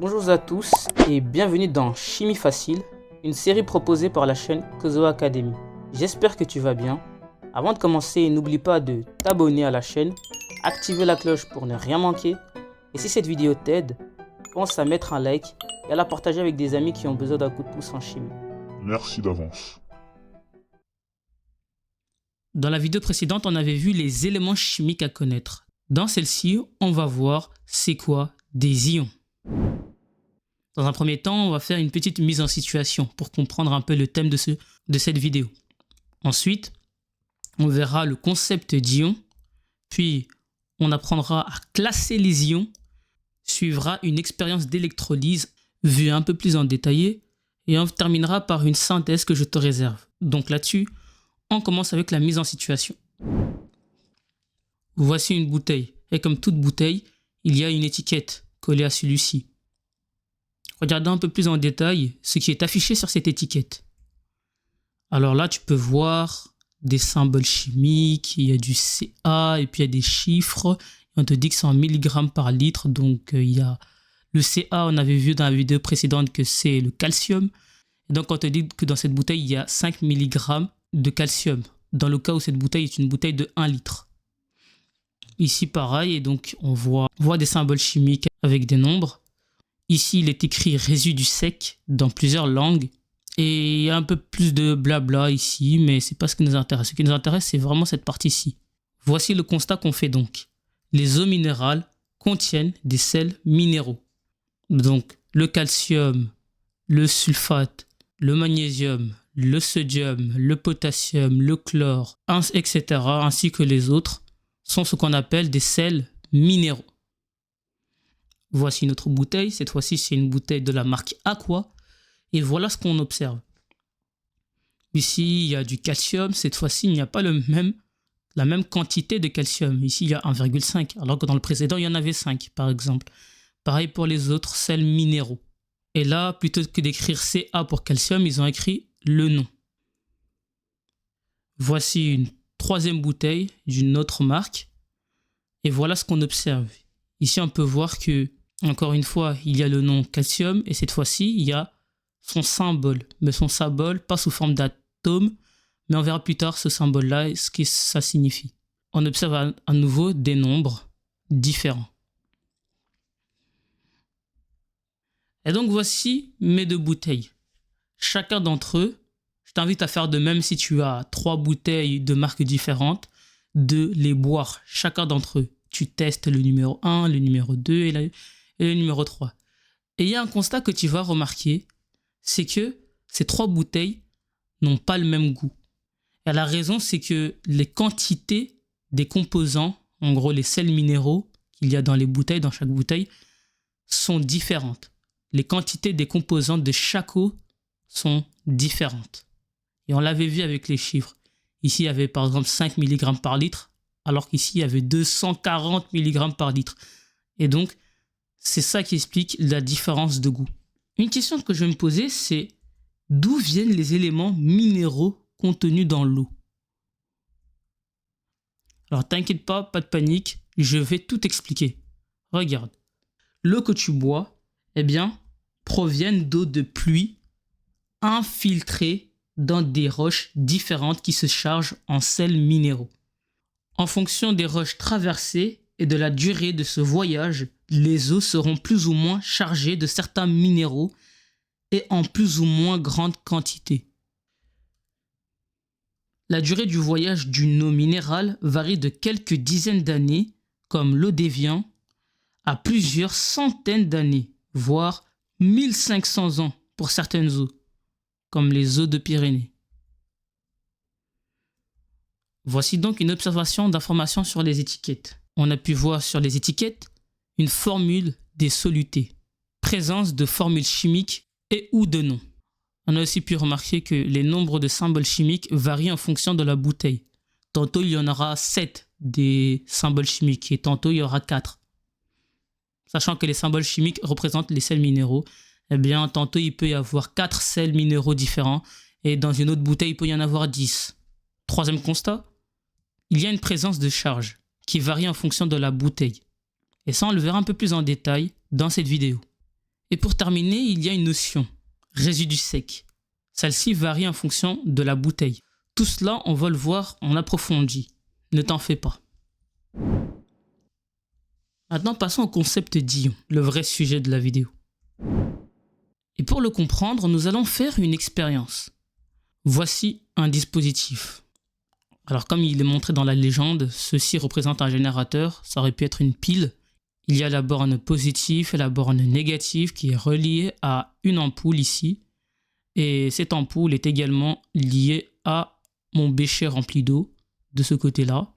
Bonjour à tous et bienvenue dans Chimie Facile, une série proposée par la chaîne Kozo Academy. J'espère que tu vas bien. Avant de commencer, n'oublie pas de t'abonner à la chaîne, activer la cloche pour ne rien manquer. Et si cette vidéo t'aide, pense à mettre un like et à la partager avec des amis qui ont besoin d'un coup de pouce en chimie. Merci d'avance. Dans la vidéo précédente, on avait vu les éléments chimiques à connaître. Dans celle-ci, on va voir c'est quoi des ions. Dans un premier temps, on va faire une petite mise en situation pour comprendre un peu le thème de cette vidéo. Ensuite, on verra le concept d'ion, puis on apprendra à classer les ions, suivra une expérience d'électrolyse vue un peu plus en détail, et on terminera par une synthèse que je te réserve. Donc là-dessus, on commence avec la mise en situation. Voici une bouteille, et comme toute bouteille, il y a une étiquette collée à celui-ci. Regardons un peu plus en détail ce qui est affiché sur cette étiquette. Alors là, tu peux voir des symboles chimiques, il y a du Ca et puis il y a des chiffres. On te dit que c'est en milligrammes par litre, donc il y a le Ca, on avait vu dans la vidéo précédente que c'est le calcium. Et donc on te dit que dans cette bouteille, il y a 5 mg de calcium, dans le cas où cette bouteille est une bouteille de 1 litre. Ici pareil, et donc on voit des symboles chimiques avec des nombres. Ici, il est écrit résidu sec dans plusieurs langues. Et il y a un peu plus de blabla ici, mais c'est pas ce qui nous intéresse. Ce qui nous intéresse, c'est vraiment cette partie-ci. Voici le constat qu'on fait donc. Les eaux minérales contiennent des sels minéraux. Donc, le calcium, le sulfate, le magnésium, le sodium, le potassium, le chlore, etc., ainsi que les autres, sont ce qu'on appelle des sels minéraux. Voici notre bouteille. Cette fois-ci, c'est une bouteille de la marque Aqua. Et voilà ce qu'on observe. Ici, il y a du calcium. Cette fois-ci, il n'y a pas la même quantité de calcium. Ici, il y a 1,5. Alors que dans le précédent, il y en avait 5, par exemple. Pareil pour les autres sels minéraux. Et là, plutôt que d'écrire Ca pour calcium, ils ont écrit le nom. Voici une troisième bouteille d'une autre marque. Et voilà ce qu'on observe. Ici, on peut voir que, encore une fois, il y a le nom calcium. Et cette fois-ci, il y a son symbole. Mais son symbole, pas sous forme d'atome. Mais on verra plus tard ce symbole-là, ce que ça signifie. On observe à nouveau des nombres différents. Et donc, voici mes deux bouteilles. Chacun d'entre eux, je t'invite à faire de même si tu as 3 bouteilles de marques différentes, de les boire, chacun d'entre eux. Tu testes le numéro 1, le numéro 2 et le numéro 3. Et il y a un constat que tu vas remarquer, c'est que ces 3 bouteilles n'ont pas le même goût. Et la raison, c'est que les quantités des composants, en gros les sels minéraux qu'il y a dans les bouteilles, dans chaque bouteille, sont différentes. Les quantités des composants de chaque eau sont différentes. Et on l'avait vu avec les chiffres. Ici, il y avait par exemple 5 mg par litre, alors qu'ici, il y avait 240 mg par litre. Et donc, c'est ça qui explique la différence de goût. Une question que je vais me poser, c'est d'où viennent les éléments minéraux contenus dans l'eau? Alors, t'inquiète pas, pas de panique, je vais tout expliquer. Regarde, l'eau que tu bois, provient d'eau de pluie infiltrée dans des roches différentes qui se chargent en sels minéraux. En fonction des roches traversées et de la durée de ce voyage, les eaux seront plus ou moins chargées de certains minéraux et en plus ou moins grande quantité. La durée du voyage d'une eau minérale varie de quelques dizaines d'années, comme l'eau d'Évian, à plusieurs centaines d'années, voire 1500 ans pour certaines eaux, comme les eaux de Pyrénées. Voici donc une observation d'informations sur les étiquettes. On a pu voir sur les étiquettes une formule des solutés, présence de formules chimiques et ou de noms. On a aussi pu remarquer que les nombres de symboles chimiques varient en fonction de la bouteille. Tantôt il y en aura 7 des symboles chimiques et tantôt il y aura 4. Sachant que les symboles chimiques représentent les sels minéraux, tantôt il peut y avoir 4 sels minéraux différents et dans une autre bouteille il peut y en avoir 10. Troisième constat, il y a une présence de charge qui varie en fonction de la bouteille. Et ça, on le verra un peu plus en détail dans cette vidéo. Et pour terminer, il y a une notion, résidu sec. Celle-ci varie en fonction de la bouteille. Tout cela, on va le voir en approfondi. Ne t'en fais pas. Maintenant, passons au concept d'ion, le vrai sujet de la vidéo. Et pour le comprendre, nous allons faire une expérience. Voici un dispositif. Alors comme il est montré dans la légende, ceci représente un générateur, ça aurait pu être une pile. Il y a la borne positive et la borne négative qui est reliée à une ampoule ici. Et cette ampoule est également liée à mon bécher rempli d'eau de ce côté-là.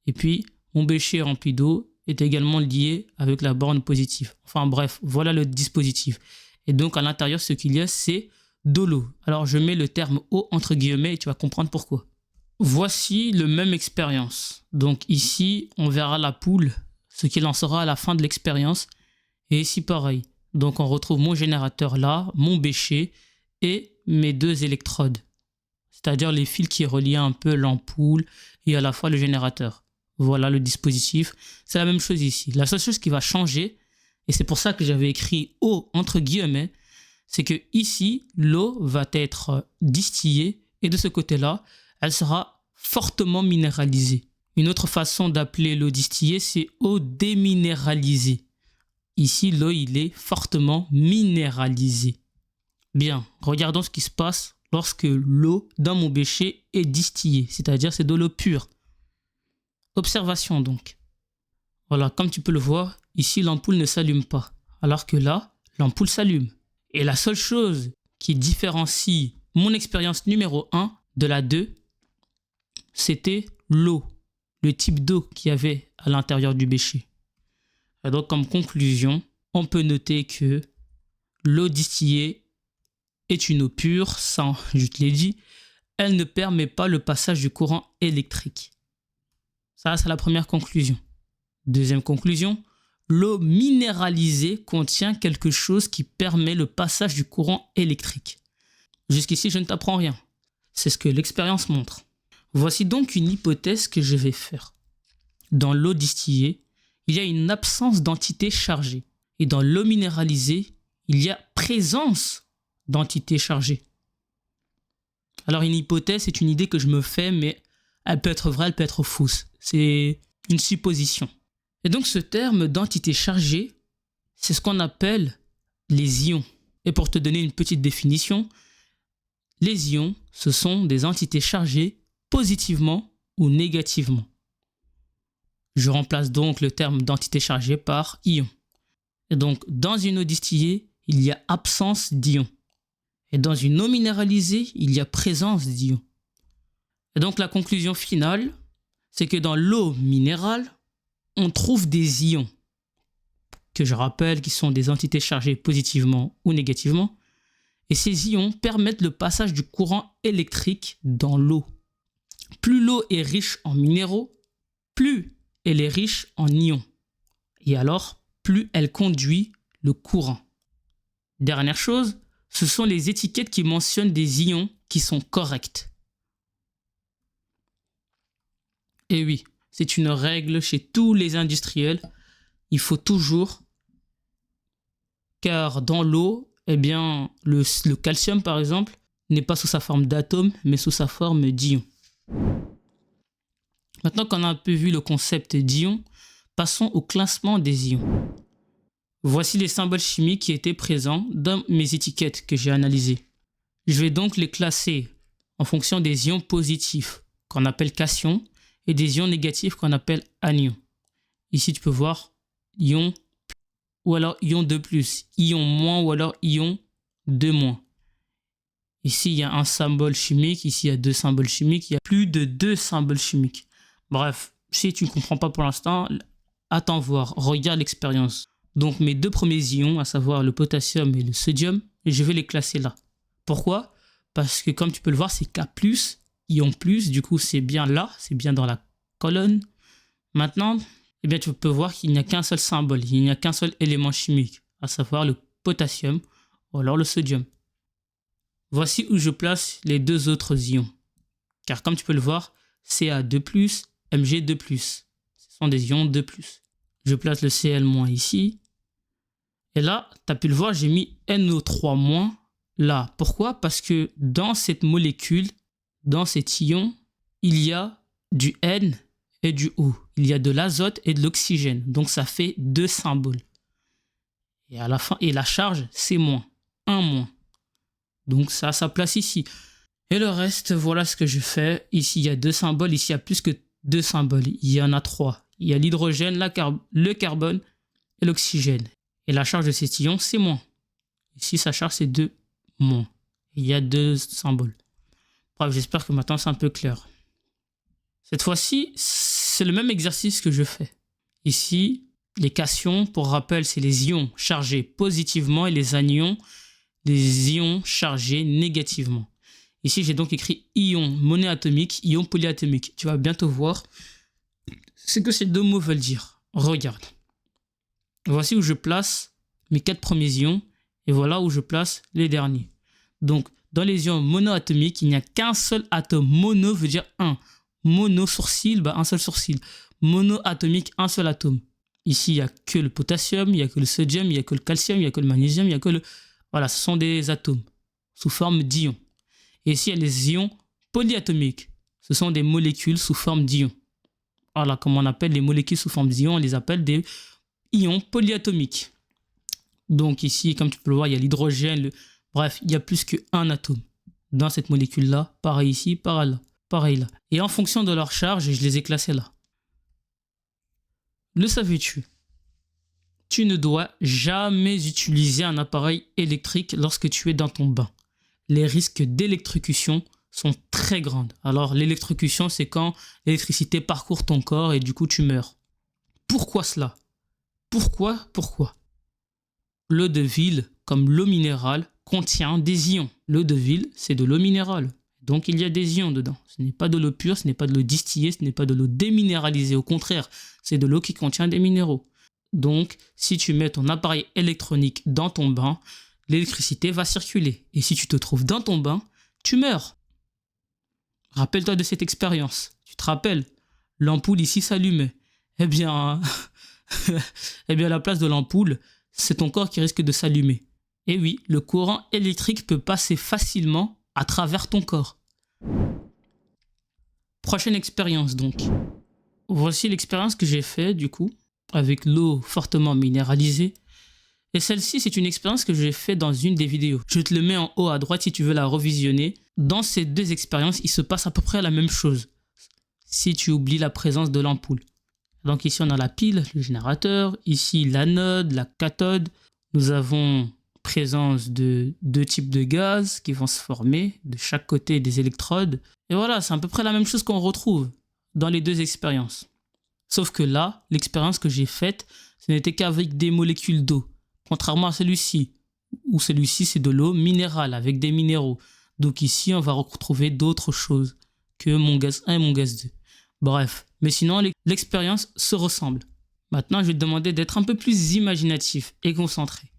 Et puis mon bécher rempli d'eau est également lié avec la borne positive. Enfin bref, voilà le dispositif. Et donc à l'intérieur, ce qu'il y a, c'est de l'eau. Alors je mets le terme eau entre guillemets et tu vas comprendre pourquoi. Voici le même expérience. Donc ici, on verra la poule, ce qu'il en sera à la fin de l'expérience. Et ici pareil. Donc on retrouve mon générateur là, mon bécher et mes deux électrodes. C'est-à-dire les fils qui relient un peu l'ampoule et à la fois le générateur. Voilà le dispositif. C'est la même chose ici. La seule chose qui va changer, et c'est pour ça que j'avais écrit eau entre guillemets, c'est que ici, l'eau va être distillée et de ce côté-là, elle sera fortement minéralisée. Une autre façon d'appeler l'eau distillée, c'est eau déminéralisée. Ici, l'eau, il est fortement minéralisé. Bien, regardons ce qui se passe lorsque l'eau dans mon bécher est distillée, c'est-à-dire c'est de l'eau pure. Observation donc. Voilà, comme tu peux le voir, ici l'ampoule ne s'allume pas, alors que là, l'ampoule s'allume. Et la seule chose qui différencie mon expérience numéro 1 de la 2, c'était l'eau, le type d'eau qu'il y avait à l'intérieur du bécher. Et donc comme conclusion, on peut noter que l'eau distillée est une eau pure, ça je te l'ai dit, elle ne permet pas le passage du courant électrique. Ça, c'est la première conclusion. Deuxième conclusion, l'eau minéralisée contient quelque chose qui permet le passage du courant électrique. Jusqu'ici, je ne t'apprends rien. C'est ce que l'expérience montre. Voici donc une hypothèse que je vais faire. Dans l'eau distillée, il y a une absence d'entités chargées. Et dans l'eau minéralisée, il y a présence d'entités chargées. Alors une hypothèse, c'est une idée que je me fais, mais elle peut être vraie, elle peut être fausse. C'est une supposition. Et donc ce terme d'entité chargée, c'est ce qu'on appelle les ions. Et pour te donner une petite définition, les ions, ce sont des entités chargées positivement ou négativement. Je remplace donc le terme d'entité chargée par ion. Et donc dans une eau distillée, il y a absence d'ions. Et dans une eau minéralisée, il y a présence d'ions. Et donc la conclusion finale, c'est que dans l'eau minérale, on trouve des ions, que je rappelle qui sont des entités chargées positivement ou négativement. Et ces ions permettent le passage du courant électrique dans l'eau. Plus l'eau est riche en minéraux, plus elle est riche en ions. Et alors, plus elle conduit le courant. Dernière chose, ce sont les étiquettes qui mentionnent des ions qui sont correctes. Et oui, c'est une règle chez tous les industriels. Il faut toujours, car dans l'eau, eh bien, le calcium par exemple, n'est pas sous sa forme d'atome, mais sous sa forme d'ion. Maintenant qu'on a un peu vu le concept d'ion, passons au classement des ions. Voici les symboles chimiques qui étaient présents dans mes étiquettes que j'ai analysées. Je vais donc les classer en fonction des ions positifs, qu'on appelle cations, et des ions négatifs qu'on appelle anions. Ici, tu peux voir ion ou alors ion 2+, ion moins ou alors ion 2-. Ici, il y a un symbole chimique, ici, il y a deux symboles chimiques, il y a plus de 2 symboles chimiques. Bref, si tu ne comprends pas pour l'instant, attends voir, regarde l'expérience. Donc mes deux premiers ions, à savoir le potassium et le sodium, je vais les classer là. Pourquoi? Parce que comme tu peux le voir, c'est K+, ion plus, du coup c'est bien là, c'est bien dans la colonne. Maintenant, eh bien, tu peux voir qu'il n'y a qu'un seul symbole, il n'y a qu'un seul élément chimique, à savoir le potassium ou alors le sodium. Voici où je place les deux autres ions. Car comme tu peux le voir, Ca2+, Mg2+. Ce sont des ions 2+. Je place le Cl- ici. Et là, tu as pu le voir, j'ai mis NO3- là. Pourquoi? Parce que dans cette molécule, dans cet ion, il y a du N et du O. Il y a de l'azote et de l'oxygène. Donc, ça fait 2 symboles. Et à la fin, et la charge, c'est moins. 1-. Donc, ça a sa place ici. Et le reste, voilà ce que je fais. Ici, il y a 2 symboles. Ici, il y a plus que 2 symboles. Il y en a 3. Il y a l'hydrogène, le carbone et l'oxygène. Et la charge de cet ion, c'est moins. Ici, sa charge, c'est 2-. Il y a 2 symboles. Bref, j'espère que maintenant, c'est un peu clair. Cette fois-ci, c'est le même exercice que je fais. Ici, les cations, pour rappel, c'est les ions chargés positivement et les anions, les ions chargés négativement. Ici, j'ai donc écrit ion monoatomique, ion polyatomique. Tu vas bientôt voir ce que ces 2 mots veulent dire. Regarde. Voici où je place mes 4 premiers ions et voilà où je place les derniers. Donc, dans les ions monoatomiques, il n'y a qu'un seul atome. Mono veut dire 1. Mono sourcil, un seul sourcil. Monoatomique, un seul atome. Ici, il n'y a que le potassium, il n'y a que le sodium, il n'y a que le calcium, il n'y a que le magnésium, il n'y a que le... Voilà, ce sont des atomes sous forme d'ions. Et ici, il y a les ions polyatomiques. Ce sont des molécules sous forme d'ions. Voilà, comme on appelle les molécules sous forme d'ions, on les appelle des ions polyatomiques. Donc ici, comme tu peux le voir, il y a l'hydrogène. Bref, il y a plus qu'un atome dans cette molécule-là. Pareil ici, pareil là. Pareil là. Et en fonction de leur charge, je les ai classés là. Le savais-tu? Tu ne dois jamais utiliser un appareil électrique lorsque tu es dans ton bain. Les risques d'électrocution sont très grands. Alors l'électrocution, c'est quand l'électricité parcourt ton corps et du coup tu meurs. Pourquoi cela? Pourquoi? L'eau de ville, comme l'eau minérale, contient des ions. L'eau de ville, c'est de l'eau minérale. Donc, il y a des ions dedans. Ce n'est pas de l'eau pure, ce n'est pas de l'eau distillée, ce n'est pas de l'eau déminéralisée. Au contraire, c'est de l'eau qui contient des minéraux. Donc, si tu mets ton appareil électronique dans ton bain, l'électricité va circuler. Et si tu te trouves dans ton bain, tu meurs. Rappelle-toi de cette expérience. Tu te rappelles, l'ampoule ici s'allumait. Eh bien, à la place de l'ampoule, c'est ton corps qui risque de s'allumer. Et oui, le courant électrique peut passer facilement à travers ton corps. Prochaine expérience donc. Voici l'expérience que j'ai faite du coup avec l'eau fortement minéralisée. Et celle-ci, c'est une expérience que j'ai faite dans une des vidéos. Je te le mets en haut à droite si tu veux la revisionner. Dans ces 2 expériences, il se passe à peu près la même chose. Si tu oublies la présence de l'ampoule. Donc ici, on a la pile, le générateur. Ici, l'anode, la cathode. Nous avons présence de 2 types de gaz qui vont se former de chaque côté des électrodes. Et voilà, c'est à peu près la même chose qu'on retrouve dans les 2 expériences. Sauf que là, l'expérience que j'ai faite, ce n'était qu'avec des molécules d'eau. Contrairement à celui-ci, où celui-ci c'est de l'eau minérale avec des minéraux. Donc ici, on va retrouver d'autres choses que mon gaz 1 et mon gaz 2. Bref, mais sinon, l'expérience se ressemble. Maintenant, je vais te demander d'être un peu plus imaginatif et concentré.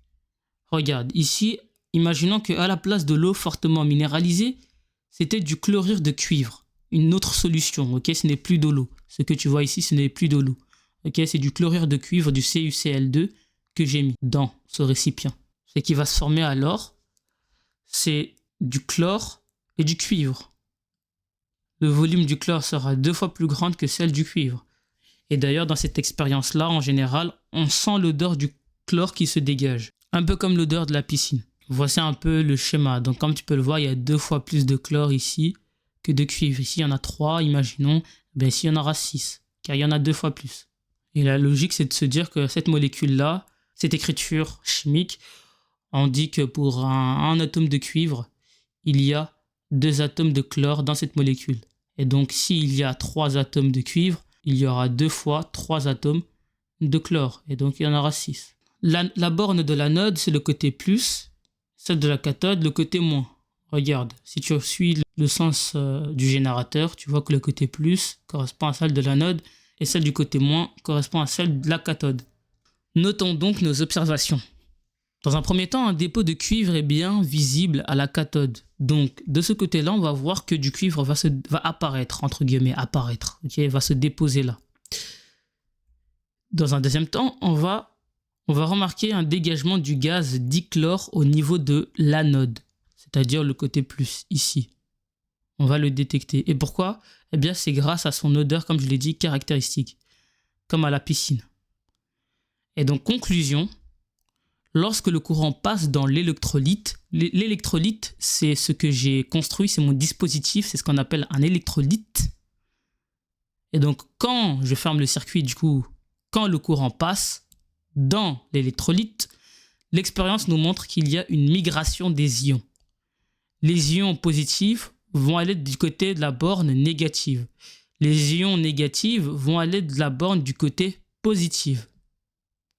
Regarde, ici, imaginons qu'à la place de l'eau fortement minéralisée, c'était du chlorure de cuivre. Une autre solution, ok? Ce n'est plus de l'eau. Ce que tu vois ici, ce n'est plus de l'eau. Ok? C'est du chlorure de cuivre, du CuCl2, que j'ai mis dans ce récipient. Ce qui va se former alors, c'est du chlore et du cuivre. Le volume du chlore sera 2 fois plus grand que celle du cuivre. Et d'ailleurs, dans cette expérience-là, en général, on sent l'odeur du chlore qui se dégage. Un peu comme l'odeur de la piscine. Voici un peu le schéma. Donc, comme tu peux le voir, il y a 2 fois plus de chlore ici que de cuivre. Ici, il y en a 3, imaginons. Ici, il y en aura 6, car il y en a 2 fois plus. Et la logique, c'est de se dire que cette molécule-là, cette écriture chimique, on dit que pour un atome de cuivre, il y a 2 atomes de chlore dans cette molécule. Et donc, s'il y a 3 atomes de cuivre, il y aura 2 fois 3 atomes de chlore. Et donc, il y en aura 6. La borne de l'anode, c'est le côté plus. Celle de la cathode, le côté moins. Regarde, si tu suis le sens du générateur, tu vois que le côté plus correspond à celle de l'anode et celle du côté moins correspond à celle de la cathode. Notons donc nos observations. Dans un premier temps, un dépôt de cuivre est bien visible à la cathode. Donc, de ce côté-là, on va voir que du cuivre va apparaître, entre guillemets, apparaître. Okay, va se déposer là. Dans un deuxième temps, on va on va remarquer un dégagement du gaz dichlore au niveau de l'anode, c'est-à-dire le côté plus, ici. On va le détecter. Et pourquoi? Eh bien, c'est grâce à son odeur, comme je l'ai dit, caractéristique, comme à la piscine. Et donc, conclusion, lorsque le courant passe dans l'électrolyte, l'électrolyte, c'est ce que j'ai construit, c'est mon dispositif, c'est ce qu'on appelle un électrolyte. Et donc, quand je ferme le circuit, du coup, quand le courant passe dans l'électrolyte, l'expérience nous montre qu'il y a une migration des ions. Les ions positifs vont aller du côté de la borne négative. Les ions négatifs vont aller de la borne du côté positif.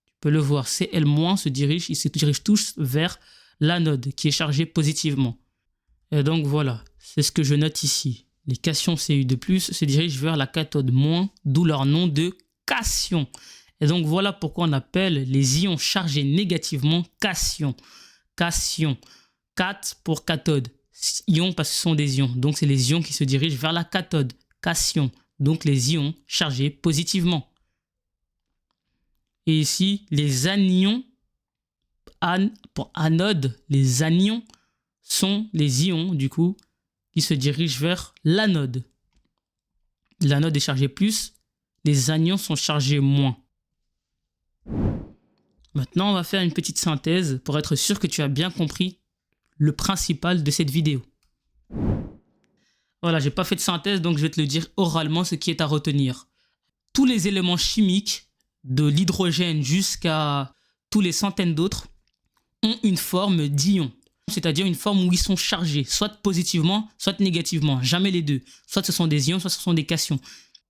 Tu peux le voir, Cl- ils se dirigent tous vers l'anode qui est chargée positivement. Et donc voilà, c'est ce que je note ici. Les cations Cu2+ se dirigent vers la cathode moins, d'où leur nom de cation. Et donc voilà pourquoi on appelle les ions chargés négativement cations. Cation. Cat pour cathode. Ions parce que ce sont des ions. Donc c'est les ions qui se dirigent vers la cathode. Cation. Donc les ions chargés positivement. Et ici, les anions, pour anode, les anions sont les ions du coup qui se dirigent vers l'anode. L'anode est chargée plus, les anions sont chargés moins. Maintenant, on va faire une petite synthèse pour être sûr que tu as bien compris le principal de cette vidéo. Voilà, j'ai pas fait de synthèse, donc je vais te le dire oralement ce qui est à retenir. Tous les éléments chimiques, de l'hydrogène jusqu'à tous les centaines d'autres, ont une forme d'ion. C'est-à-dire une forme où ils sont chargés, soit positivement, soit négativement, jamais les deux. Soit ce sont des ions, soit ce sont des cations.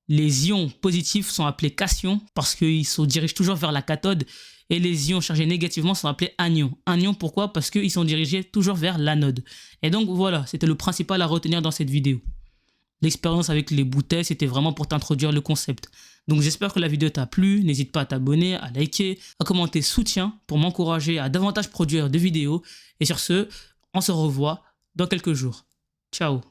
Les ions positifs sont appelés cations parce qu'ils se dirigent toujours vers la cathode, et les ions chargés négativement sont appelés anions. Anions, pourquoi? Parce qu'ils sont dirigés toujours vers l'anode. Et donc voilà, c'était le principal à retenir dans cette vidéo. L'expérience avec les bouteilles, c'était vraiment pour t'introduire le concept. Donc j'espère que la vidéo t'a plu, n'hésite pas à t'abonner, à liker, à commenter soutien pour m'encourager à davantage produire de vidéos. Et sur ce, on se revoit dans quelques jours. Ciao.